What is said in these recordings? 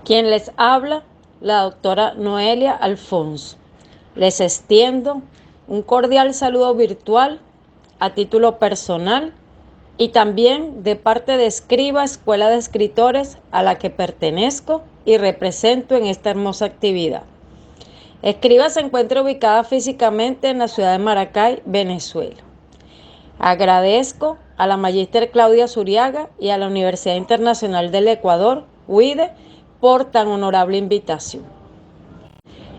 Quien les habla, la doctora Noelia Alfonso. Les extiendo un cordial saludo virtual a título personal y también de parte de Escriba Escuela de Escritores, a la que pertenezco y represento en esta hermosa actividad. Escriba se encuentra ubicada físicamente en la ciudad de Maracay, Venezuela. Agradezco a la magíster Claudia Zuriaga y a la Universidad Internacional del Ecuador, UIDE, por tan honorable invitación.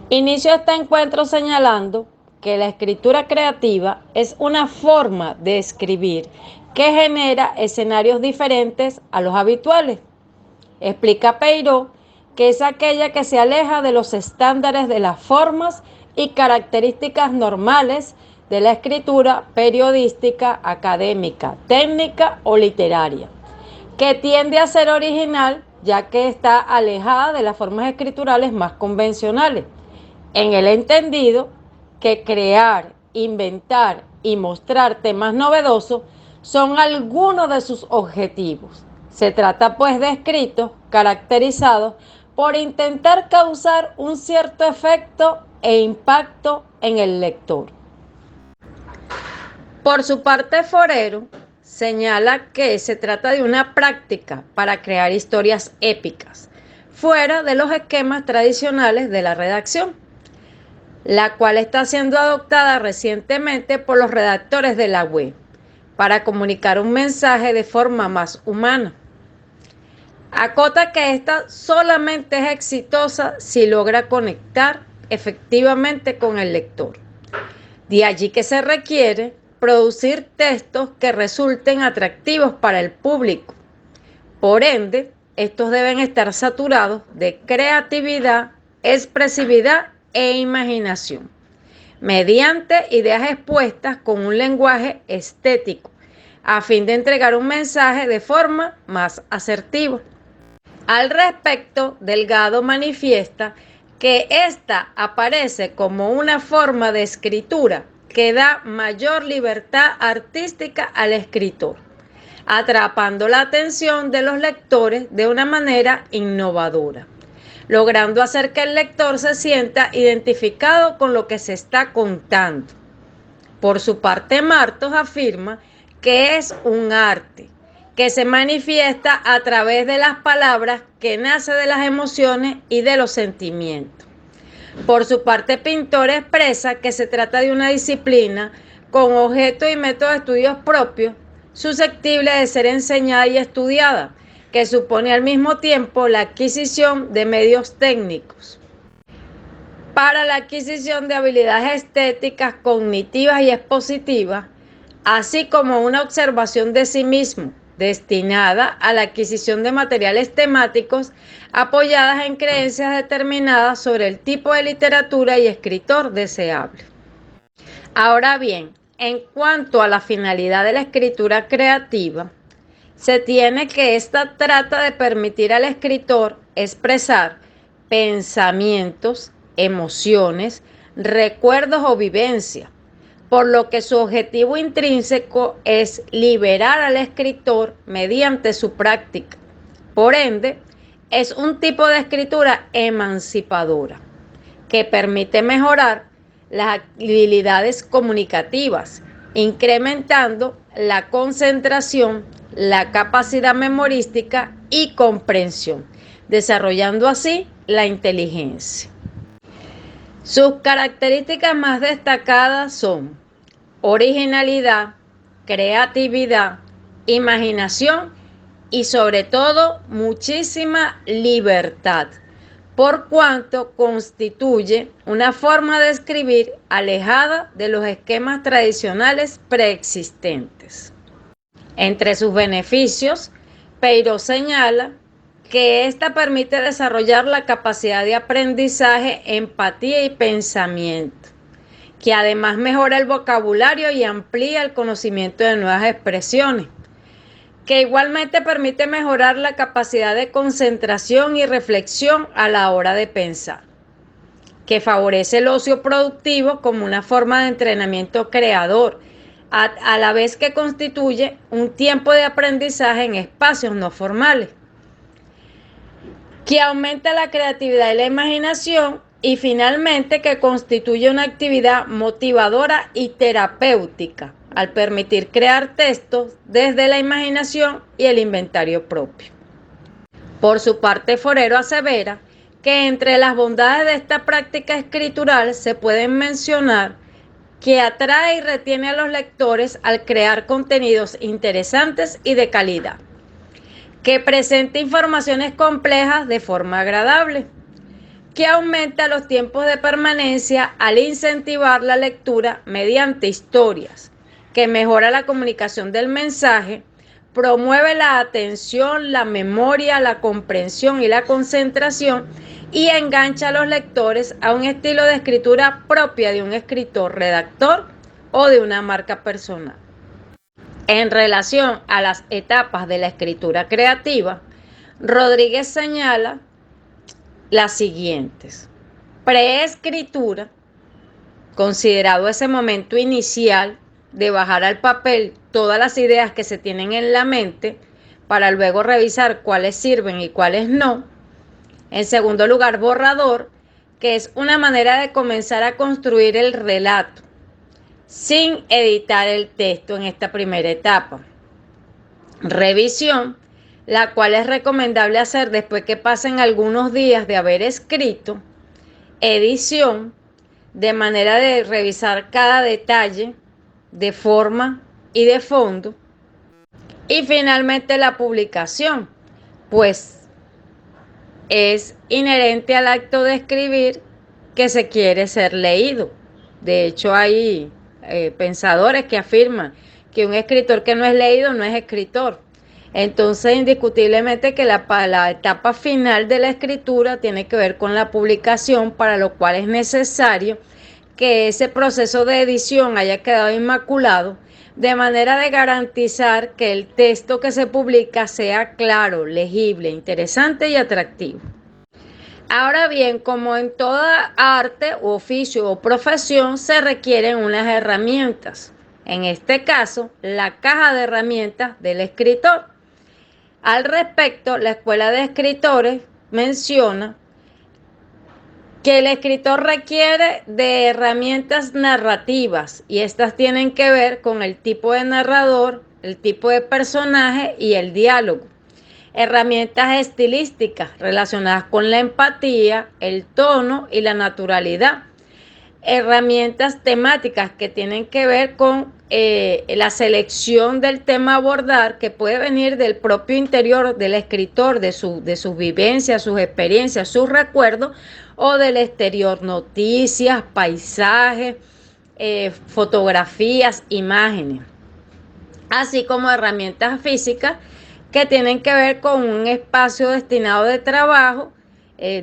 Inicio este encuentro señalando que la escritura creativa es una forma de escribir que genera escenarios diferentes a los habituales. Explica Peiró que es aquella que se aleja de los estándares de las formas y características normales de la escritura periodística, académica, técnica o literaria, que tiende a ser original ya que está alejada de las formas escriturales más convencionales, en el entendido que crear, inventar y mostrar temas novedosos son algunos de sus objetivos. Se trata pues de escritos caracterizados por intentar causar un cierto efecto e impacto en el lector. Por su parte, Forero señala que se trata de una práctica para crear historias épicas, fuera de los esquemas tradicionales de la redacción, la cual está siendo adoptada recientemente por los redactores de la web para comunicar un mensaje de forma más humana. Acota que esta solamente es exitosa si logra conectar efectivamente con el lector. De allí que se requiere producir textos que resulten atractivos para el público. Por ende, estos deben estar saturados de creatividad, expresividad e imaginación, mediante ideas expuestas con un lenguaje estético, a fin de entregar un mensaje de forma más asertiva. Al respecto, Delgado manifiesta que esta aparece como una forma de escritura que da mayor libertad artística al escritor, atrapando la atención de los lectores de una manera innovadora, logrando hacer que el lector se sienta identificado con lo que se está contando. Por su parte, Martos afirma que es un arte que se manifiesta a través de las palabras, que nace de las emociones y de los sentimientos. Por su parte, Pintor expresa que se trata de una disciplina con objeto y método de estudios propios, susceptible de ser enseñada y estudiada, que supone al mismo tiempo la adquisición de medios técnicos para la adquisición de habilidades estéticas, cognitivas y expositivas, así como una observación de sí mismo, destinada a la adquisición de materiales temáticos apoyadas en creencias determinadas sobre el tipo de literatura y escritor deseable. Ahora bien, en cuanto a la finalidad de la escritura creativa, se tiene que esta trata de permitir al escritor expresar pensamientos, emociones, recuerdos o vivencias, por lo que su objetivo intrínseco es liberar al escritor mediante su práctica. Por ende, es un tipo de escritura emancipadora que permite mejorar las habilidades comunicativas, incrementando la concentración, la capacidad memorística y comprensión, desarrollando así la inteligencia. Sus características más destacadas son originalidad, creatividad, imaginación y sobre todo muchísima libertad, por cuanto constituye una forma de escribir alejada de los esquemas tradicionales preexistentes. Entre sus beneficios, Peiró señala que esta permite desarrollar la capacidad de aprendizaje, empatía y pensamiento, que además mejora el vocabulario y amplía el conocimiento de nuevas expresiones, que igualmente permite mejorar la capacidad de concentración y reflexión a la hora de pensar, que favorece el ocio productivo como una forma de entrenamiento creador, a la vez que constituye un tiempo de aprendizaje en espacios no formales, que aumenta la creatividad y la imaginación, y finalmente que constituye una actividad motivadora y terapéutica al permitir crear textos desde la imaginación y el inventario propio. Por su parte, Forero asevera que entre las bondades de esta práctica escritural se pueden mencionar que atrae y retiene a los lectores al crear contenidos interesantes y de calidad, que presenta informaciones complejas de forma agradable, que aumenta los tiempos de permanencia al incentivar la lectura mediante historias, que mejora la comunicación del mensaje, promueve la atención, la memoria, la comprensión y la concentración, y engancha a los lectores a un estilo de escritura propia de un escritor redactor o de una marca personal. En relación a las etapas de la escritura creativa, Rodríguez señala las siguientes: preescritura, considerado ese momento inicial de bajar al papel todas las ideas que se tienen en la mente para luego revisar cuáles sirven y cuáles no. En segundo lugar, borrador, que es una manera de comenzar a construir el relato sin editar el texto en esta primera etapa. Revisión, la cual es recomendable hacer después que pasen algunos días de haber escrito. Edición, de manera de revisar cada detalle de forma y de fondo. Y finalmente la publicación, pues es inherente al acto de escribir que se quiere ser leído. De hecho, hay pensadores que afirman que un escritor que no es leído no es escritor. Entonces, indiscutiblemente que la etapa final de la escritura tiene que ver con la publicación, para lo cual es necesario que ese proceso de edición haya quedado inmaculado, de manera de garantizar que el texto que se publica sea claro, legible, interesante y atractivo. Ahora bien, como en toda arte, oficio o profesión, se requieren unas herramientas. En este caso, la caja de herramientas del escritor. Al respecto, la Escuela de Escritores menciona que el escritor requiere de herramientas narrativas, y estas tienen que ver con el tipo de narrador, el tipo de personaje y el diálogo. Herramientas estilísticas relacionadas con la empatía, el tono y la naturalidad. Herramientas temáticas que tienen que ver con la selección del tema a abordar, que puede venir del propio interior del escritor, de sus vivencias, sus experiencias, sus recuerdos, o del exterior, noticias, paisajes, fotografías, imágenes, así como herramientas físicas que tienen que ver con un espacio destinado de trabajo,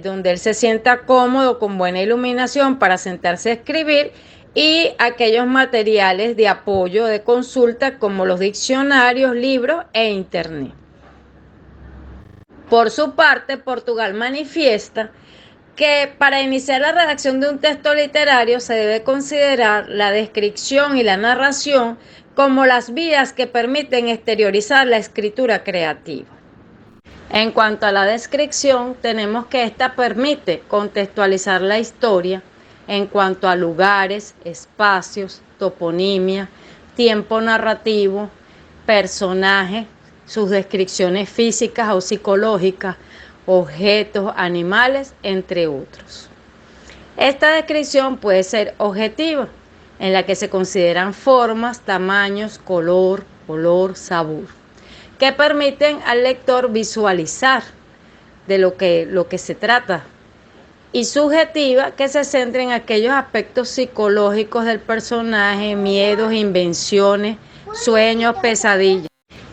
donde él se sienta cómodo, con buena iluminación para sentarse a escribir, y aquellos materiales de apoyo, de consulta, como los diccionarios, libros e internet. Por su parte, Portugal manifiesta que para iniciar la redacción de un texto literario se debe considerar la descripción y la narración como las vías que permiten exteriorizar la escritura creativa. En cuanto a la descripción, tenemos que esta permite contextualizar la historia en cuanto a lugares, espacios, toponimia, tiempo narrativo, personajes, sus descripciones físicas o psicológicas, objetos, animales, entre otros. Esta descripción puede ser objetiva, en la que se consideran formas, tamaños, color, olor, sabor, que permiten al lector visualizar de lo que se trata, y subjetiva, que se centra en aquellos aspectos psicológicos del personaje, miedos, invenciones, sueños, pesadillas.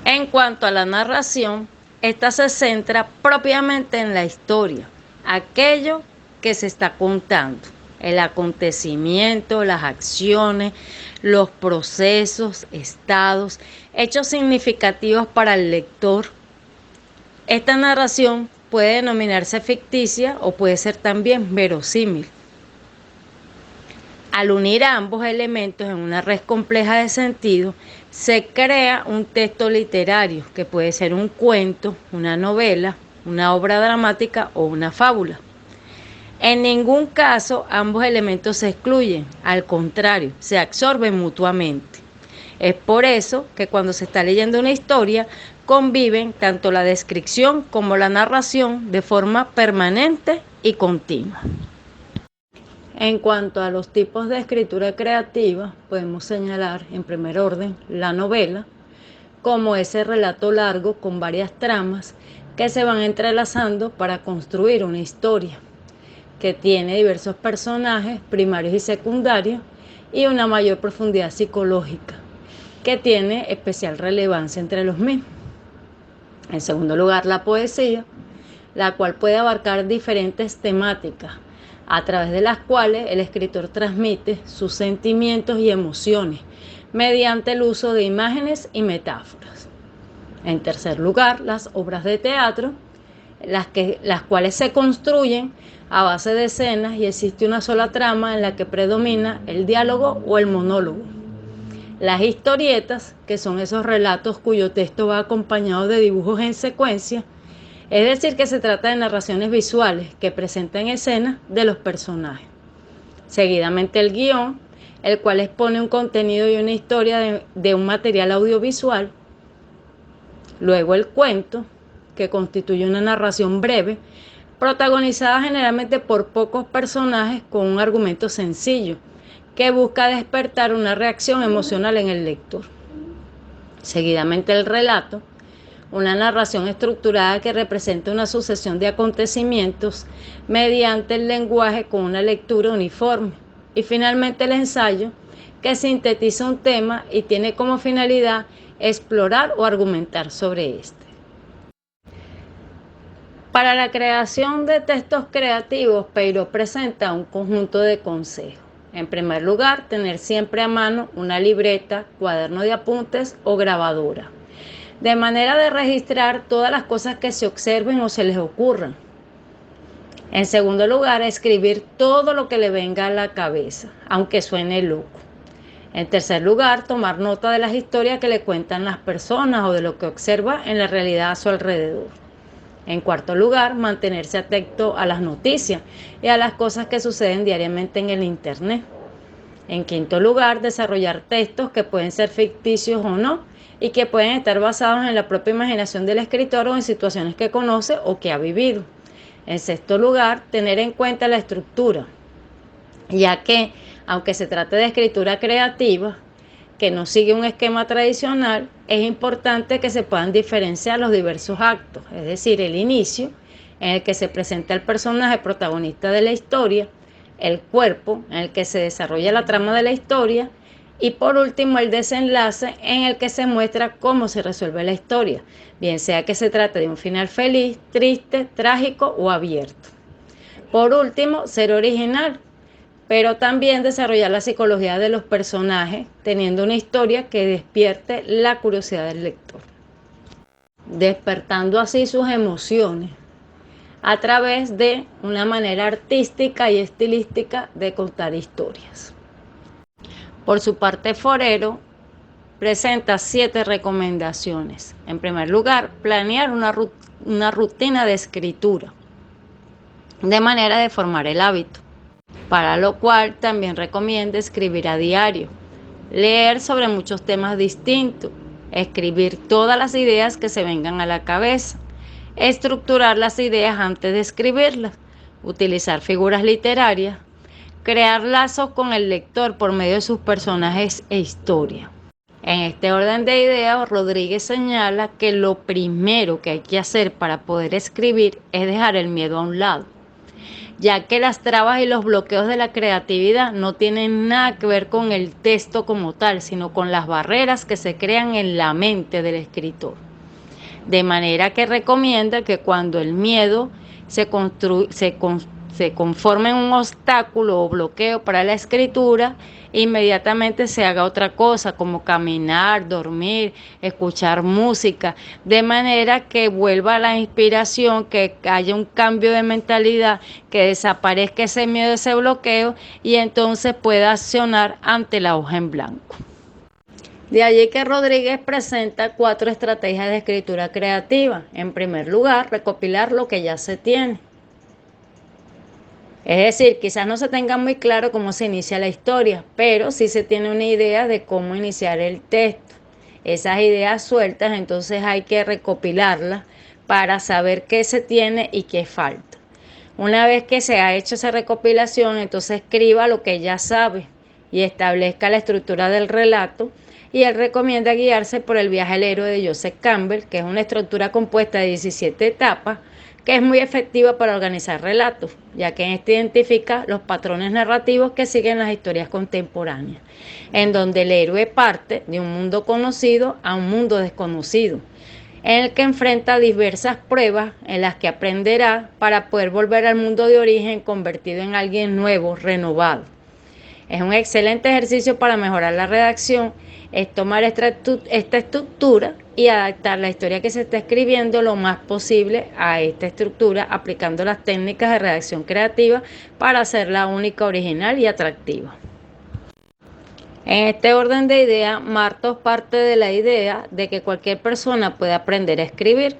En cuanto a la narración, esta se centra propiamente en la historia, aquello que se está contando, el acontecimiento, las acciones, los procesos, estados, hechos significativos para el lector. Esta narración puede denominarse ficticia o puede ser también verosímil. Al unir ambos elementos en una red compleja de sentido, se crea un texto literario, que puede ser un cuento, una novela, una obra dramática o una fábula. En ningún caso ambos elementos se excluyen, al contrario, se absorben mutuamente. Es por eso que cuando se está leyendo una historia, conviven tanto la descripción como la narración de forma permanente y continua. En cuanto a los tipos de escritura creativa, podemos señalar en primer orden la novela, como ese relato largo con varias tramas que se van entrelazando para construir una historia, que tiene diversos personajes primarios y secundarios y una mayor profundidad psicológica, que tiene especial relevancia entre los mismos. En segundo lugar, la poesía, la cual puede abarcar diferentes temáticas, a través de las cuales el escritor transmite sus sentimientos y emociones mediante el uso de imágenes y metáforas. En tercer lugar, las obras de teatro, las cuales se construyen a base de escenas y existe una sola trama en la que predomina el diálogo o el monólogo. Las historietas, que son esos relatos cuyo texto va acompañado de dibujos en secuencia, es decir, que se trata de narraciones visuales que presentan escenas de los personajes. Seguidamente el guión, el cual expone un contenido y una historia de un material audiovisual. Luego el cuento, que constituye una narración breve, protagonizada generalmente por pocos personajes con un argumento sencillo, que busca despertar una reacción emocional en el lector. Seguidamente el relato, una narración estructurada que representa una sucesión de acontecimientos mediante el lenguaje con una lectura uniforme. Y finalmente el ensayo, que sintetiza un tema y tiene como finalidad explorar o argumentar sobre este. Para la creación de textos creativos, Peiró presenta un conjunto de consejos. En primer lugar, tener siempre a mano una libreta, cuaderno de apuntes o grabadora, de manera de registrar todas las cosas que se observen o se les ocurran. En segundo lugar, escribir todo lo que le venga a la cabeza, aunque suene loco. En tercer lugar, tomar nota de las historias que le cuentan las personas o de lo que observa en la realidad a su alrededor. En cuarto lugar, mantenerse atento a las noticias y a las cosas que suceden diariamente en el Internet. En quinto lugar, desarrollar textos que pueden ser ficticios o no y que pueden estar basados en la propia imaginación del escritor o en situaciones que conoce o que ha vivido. En sexto lugar, tener en cuenta la estructura, ya que, aunque se trate de escritura creativa, que no sigue un esquema tradicional, es importante que se puedan diferenciar los diversos actos, es decir, el inicio, en el que se presenta el personaje protagonista de la historia, el cuerpo, en el que se desarrolla la trama de la historia, y por último el desenlace, en el que se muestra cómo se resuelve la historia, bien sea que se trate de un final feliz, triste, trágico o abierto. Por último, ser original, pero también desarrollar la psicología de los personajes, teniendo una historia que despierte la curiosidad del lector, despertando así sus emociones a través de una manera artística y estilística de contar historias. Por su parte, Forero presenta 7 recomendaciones. En primer lugar, planear una rutina de escritura, de manera de formar el hábito, para lo cual también recomienda escribir a diario, leer sobre muchos temas distintos, escribir todas las ideas que se vengan a la cabeza, estructurar las ideas antes de escribirlas, utilizar figuras literarias, crear lazos con el lector por medio de sus personajes e historia. En este orden de ideas, Rodríguez señala que lo primero que hay que hacer para poder escribir es dejar el miedo a un lado, ya que las trabas y los bloqueos de la creatividad no tienen nada que ver con el texto como tal, sino con las barreras que se crean en la mente del escritor. De manera que recomienda que cuando el miedo se conforme en un obstáculo o bloqueo para la escritura, inmediatamente se haga otra cosa, como caminar, dormir, escuchar música, de manera que vuelva a la inspiración, que haya un cambio de mentalidad, que desaparezca ese miedo, ese bloqueo, y entonces pueda accionar ante la hoja en blanco. De allí que Rodríguez presenta 4 estrategias de escritura creativa. En primer lugar, recopilar lo que ya se tiene. Es decir, quizás no se tenga muy claro cómo se inicia la historia, pero sí se tiene una idea de cómo iniciar el texto. Esas ideas sueltas, entonces hay que recopilarlas para saber qué se tiene y qué falta. Una vez que se ha hecho esa recopilación, entonces escriba lo que ya sabe y establezca la estructura del relato. Y él recomienda guiarse por el viaje al héroe de Joseph Campbell, que es una estructura compuesta de 17 etapas, que es muy efectiva para organizar relatos, ya que en este identifica los patrones narrativos que siguen las historias contemporáneas, en donde el héroe parte de un mundo conocido a un mundo desconocido, en el que enfrenta diversas pruebas en las que aprenderá para poder volver al mundo de origen convertido en alguien nuevo, renovado. Es un excelente ejercicio para mejorar la redacción, es tomar esta estructura y adaptar la historia que se está escribiendo lo más posible a esta estructura, aplicando las técnicas de redacción creativa para hacerla única, original y atractiva. En este orden de ideas, Martos parte de la idea de que cualquier persona puede aprender a escribir,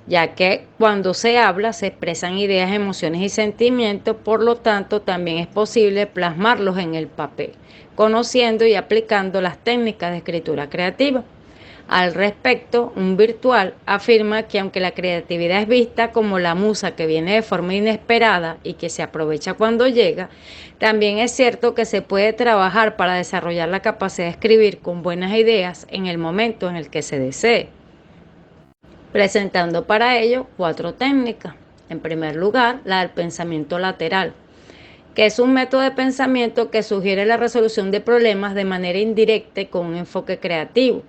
ya que cuando se habla se expresan ideas, emociones y sentimientos, por lo tanto también es posible plasmarlos en el papel, conociendo y aplicando las técnicas de escritura creativa. Al respecto, un virtual afirma que aunque la creatividad es vista como la musa que viene de forma inesperada y que se aprovecha cuando llega, también es cierto que se puede trabajar para desarrollar la capacidad de escribir con buenas ideas en el momento en el que se desee, presentando para ello 4 técnicas. En primer lugar, la del pensamiento lateral, que es un método de pensamiento que sugiere la resolución de problemas de manera indirecta y con un enfoque creativo,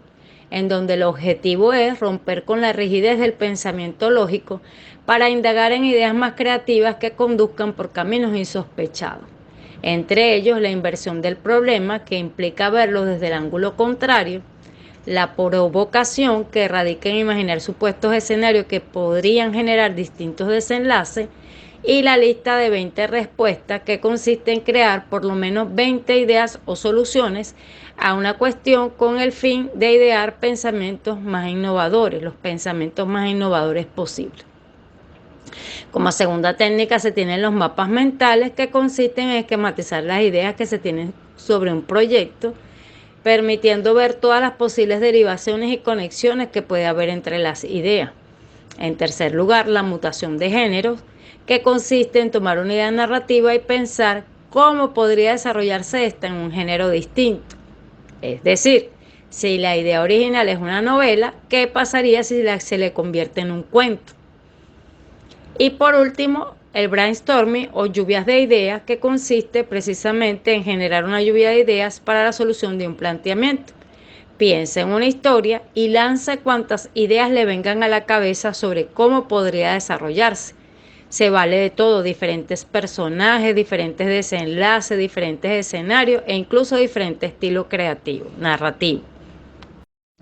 en donde el objetivo es romper con la rigidez del pensamiento lógico para indagar en ideas más creativas que conduzcan por caminos insospechados. Entre ellos, la inversión del problema, que implica verlo desde el ángulo contrario, la provocación, que radica en imaginar supuestos escenarios que podrían generar distintos desenlaces, y la lista de 20 respuestas, que consiste en crear por lo menos 20 ideas o soluciones a una cuestión con el fin de idear pensamientos más innovadores, los pensamientos más innovadores posibles. Como segunda técnica se tienen los mapas mentales, que consisten en esquematizar las ideas que se tienen sobre un proyecto, permitiendo ver todas las posibles derivaciones y conexiones que puede haber entre las ideas. En tercer lugar, la mutación de géneros, que consiste en tomar una idea narrativa y pensar cómo podría desarrollarse esta en un género distinto. Es decir, si la idea original es una novela, ¿qué pasaría si se le convierte en un cuento? Y por último, el brainstorming o lluvias de ideas, que consiste precisamente en generar una lluvia de ideas para la solución de un planteamiento. Piensa en una historia y lanza cuantas ideas le vengan a la cabeza sobre cómo podría desarrollarse. Se vale de todo, diferentes personajes, diferentes desenlaces, diferentes escenarios e incluso diferentes estilos creativos, narrativos.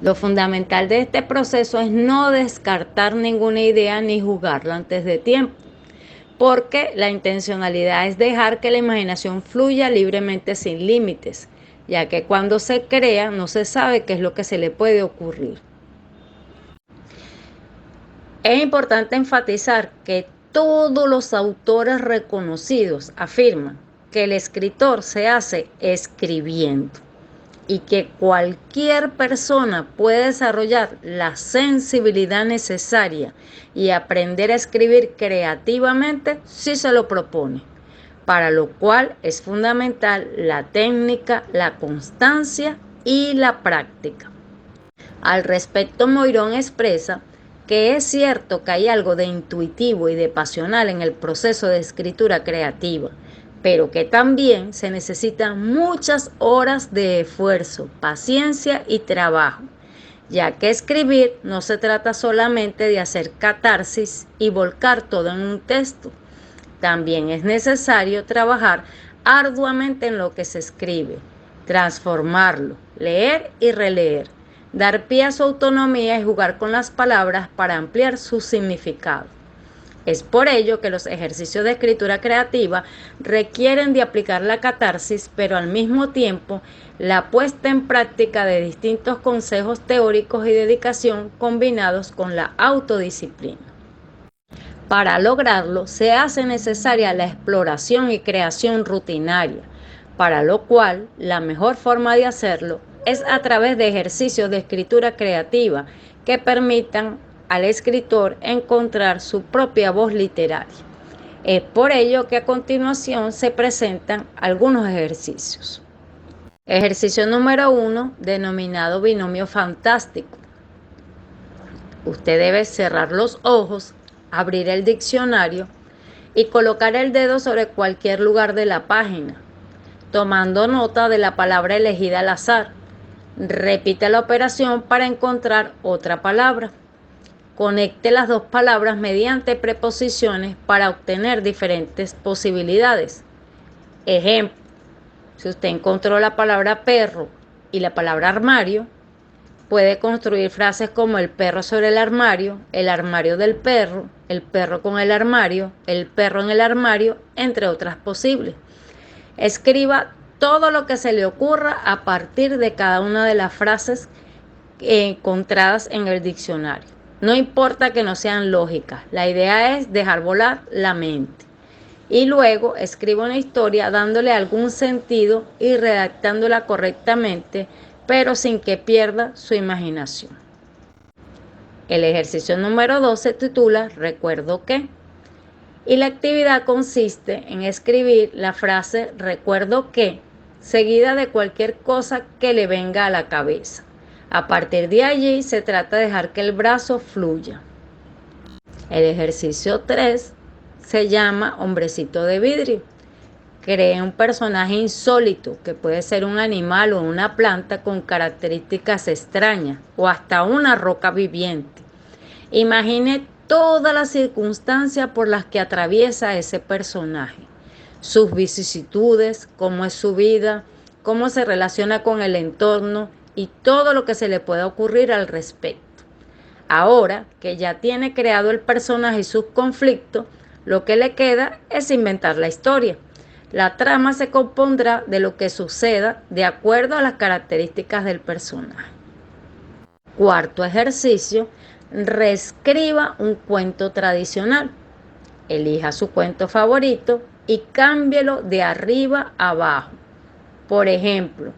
Lo fundamental de este proceso es no descartar ninguna idea ni jugarla antes de tiempo, porque la intencionalidad es dejar que la imaginación fluya libremente sin límites, ya que cuando se crea no se sabe qué es lo que se le puede ocurrir. Es importante enfatizar que todos los autores reconocidos afirman que el escritor se hace escribiendo y que cualquier persona puede desarrollar la sensibilidad necesaria y aprender a escribir creativamente si se lo propone, para lo cual es fundamental la técnica, la constancia y la práctica. Al respecto, Moirón expresa que es cierto que hay algo de intuitivo y de pasional en el proceso de escritura creativa, pero que también se necesitan muchas horas de esfuerzo, paciencia y trabajo, ya que escribir no se trata solamente de hacer catarsis y volcar todo en un texto. También es necesario trabajar arduamente en lo que se escribe, transformarlo, leer y releer, dar pie a su autonomía y jugar con las palabras para ampliar su significado. Es por ello que los ejercicios de escritura creativa requieren de aplicar la catarsis, pero al mismo tiempo la puesta en práctica de distintos consejos teóricos y dedicación combinados con la autodisciplina. Para lograrlo, se hace necesaria la exploración y creación rutinaria, para lo cual la mejor forma de hacerlo es a través de ejercicios de escritura creativa que permitan al escritor encontrar su propia voz literaria. Es por ello que a continuación se presentan algunos ejercicios. Ejercicio número 1, denominado binomio fantástico. Usted debe cerrar los ojos, abrir el diccionario y colocar el dedo sobre cualquier lugar de la página, tomando nota de la palabra elegida al azar. Repite la operación para encontrar otra palabra. Conecte las dos palabras mediante preposiciones para obtener diferentes posibilidades. Ejemplo, si usted encontró la palabra perro y la palabra armario, puede construir frases como el perro sobre el armario del perro, el perro con el perro en el armario, entre otras posibles. Escriba todo lo que se le ocurra a partir de cada una de las frases encontradas en el diccionario. No importa que no sean lógicas, la idea es dejar volar la mente. Y luego escriba una historia dándole algún sentido y redactándola correctamente, pero sin que pierda su imaginación. El ejercicio número 2 se titula ¿Recuerdo qué? Y la actividad consiste en escribir la frase «recuerdo que» seguida de cualquier cosa que le venga a la cabeza. A partir de allí se trata de dejar que el brazo fluya. El ejercicio 3 se llama Hombrecito de Vidrio. Cree un personaje insólito que puede ser un animal o una planta con características extrañas o hasta una roca viviente. Imagine todas las circunstancias por las que atraviesa ese personaje, sus vicisitudes, cómo es su vida, cómo se relaciona con el entorno y todo lo que se le pueda ocurrir al respecto. Ahora que ya tiene creado el personaje y sus conflictos, lo que le queda es inventar la historia. La trama se compondrá de lo que suceda de acuerdo a las características del personaje. Cuarto ejercicio, reescriba un cuento tradicional. Elija su cuento favorito y cámbielo de arriba a abajo. Por ejemplo,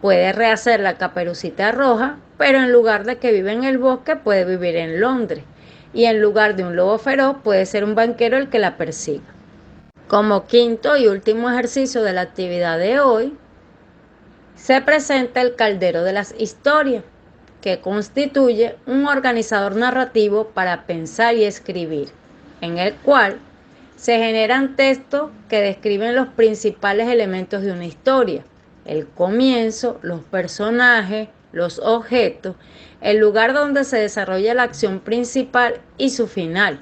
puede rehacer la Caperucita Roja, pero en lugar de que vive en el bosque, puede vivir en Londres. Y en lugar de un lobo feroz, puede ser un banquero el que la persiga. Como quinto y último ejercicio de la actividad de hoy, se presenta el caldero de las historias, que constituye un organizador narrativo para pensar y escribir, en el cual se generan textos que describen los principales elementos de una historia: el comienzo, los personajes, los objetos, el lugar donde se desarrolla la acción principal y su final.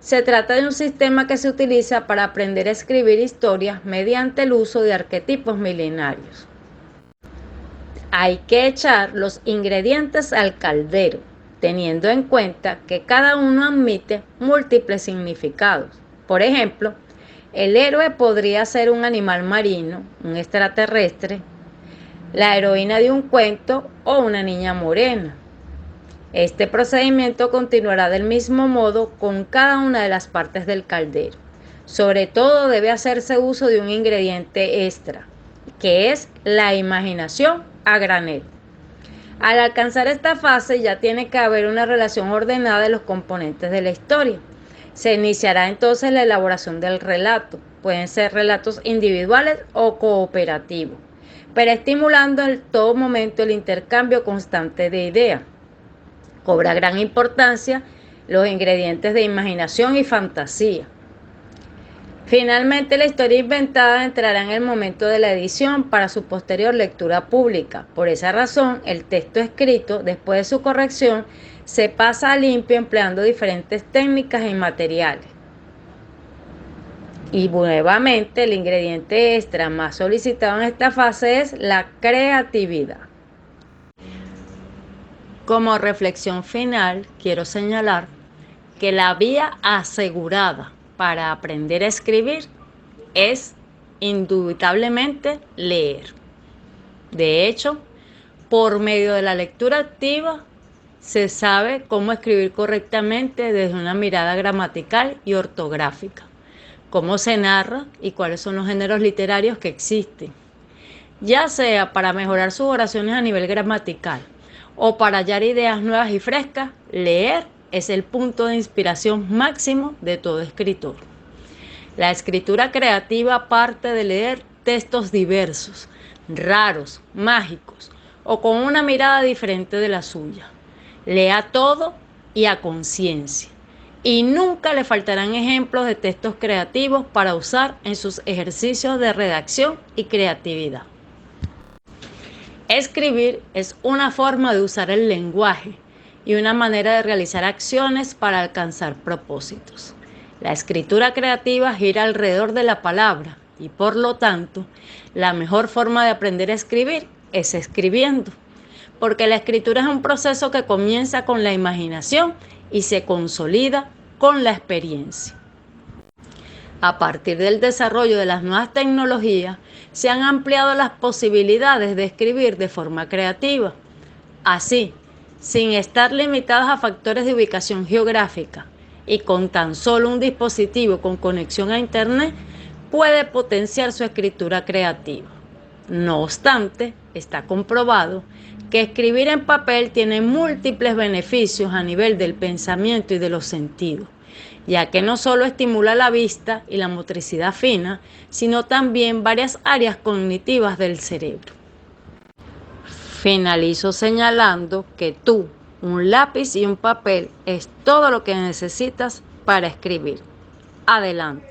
Se trata de un sistema que se utiliza para aprender a escribir historias mediante el uso de arquetipos milenarios. Hay que echar los ingredientes al caldero, teniendo en cuenta que cada uno admite múltiples significados. Por ejemplo, el héroe podría ser un animal marino, un extraterrestre, la heroína de un cuento o una niña morena. Este procedimiento continuará del mismo modo con cada una de las partes del caldero. Sobre todo debe hacerse uso de un ingrediente extra, que es la imaginación a granel. Al alcanzar esta fase ya tiene que haber una relación ordenada de los componentes de la historia. Se iniciará entonces la elaboración del relato. Pueden ser relatos individuales o cooperativos, pero estimulando en todo momento el intercambio constante de ideas. Cobra gran importancia los ingredientes de imaginación y fantasía. Finalmente, la historia inventada entrará en el momento de la edición para su posterior lectura pública. Por esa razón, el texto escrito, después de su corrección, se pasa a limpio empleando diferentes técnicas y materiales. Y nuevamente, el ingrediente extra más solicitado en esta fase es la creatividad. Como reflexión final, quiero señalar que la vía asegurada para aprender a escribir es indubitablemente leer. De hecho, por medio de la lectura activa se sabe cómo escribir correctamente desde una mirada gramatical y ortográfica, cómo se narra y cuáles son los géneros literarios que existen, ya sea para mejorar sus oraciones a nivel gramatical o para hallar ideas nuevas y frescas. Leer es el punto de inspiración máximo de todo escritor. La escritura creativa parte de leer textos diversos, raros, mágicos o con una mirada diferente de la suya. Lea todo y a conciencia. Y nunca le faltarán ejemplos de textos creativos para usar en sus ejercicios de redacción y creatividad. Escribir es una forma de usar el lenguaje y una manera de realizar acciones para alcanzar propósitos. La escritura creativa gira alrededor de la palabra y, por lo tanto, la mejor forma de aprender a escribir es escribiendo, porque la escritura es un proceso que comienza con la imaginación y se consolida con la experiencia. A partir del desarrollo de las nuevas tecnologías, se han ampliado las posibilidades de escribir de forma creativa. Así, sin estar limitados a factores de ubicación geográfica y con tan solo un dispositivo con conexión a Internet, puede potenciar su escritura creativa. No obstante, está comprobado que escribir en papel tiene múltiples beneficios a nivel del pensamiento y de los sentidos, ya que no solo estimula la vista y la motricidad fina, sino también varias áreas cognitivas del cerebro. Finalizo señalando que tú, un lápiz y un papel es todo lo que necesitas para escribir. Adelante.